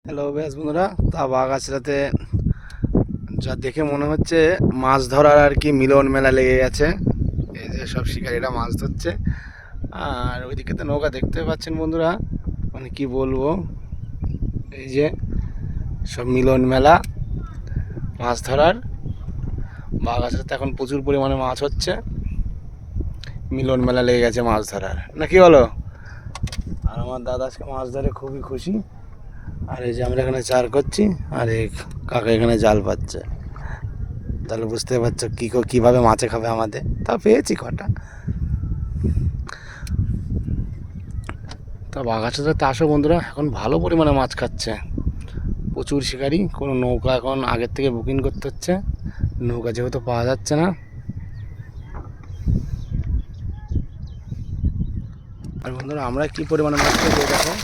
Hello বেশ বন্ধুরা, তা বাগাছড়াতে যা দেখে মনে হচ্ছে মাছ ধরার আর কি মিলন মেলা লেগে গেছে। এই যে সব শিকারীরা মাছ ধরছে, আর ওইদিকে তো নৌকা দেখতে পাচ্ছেন বন্ধুরা, মানে কি বলবো, এই যে সব মিলন মেলা মাছ ধরার। বাগাছড়াতে এখন প্রচুর পরিমাণে মাছ হচ্ছে, মিলন মেলা লেগে গেছে মাছ ধরার, না কি বলো? আর আমার দাদা আজকে মাছ ধরে খুবই খুশি। আর এই যে আমরা এখানে চার করছি, আর এই কাকা এখানে জাল পাচ্ছে। তাহলে বুঝতে পারছো কীভাবে মাছে খাবে আমাদের। তা পেয়েছি কটা। তা বাগাছড়াতে আসো বন্ধুরা, এখন ভালো পরিমাণে মাছ খাচ্ছে, প্রচুর শিকারি। কোনো নৌকা এখন আগের থেকে বুকিং করতে হচ্ছে, নৌকা যেহেতু পাওয়া যাচ্ছে না। আর বন্ধুরা আমরা কি পরিমাণে মাছ পেয়েছি দেখো।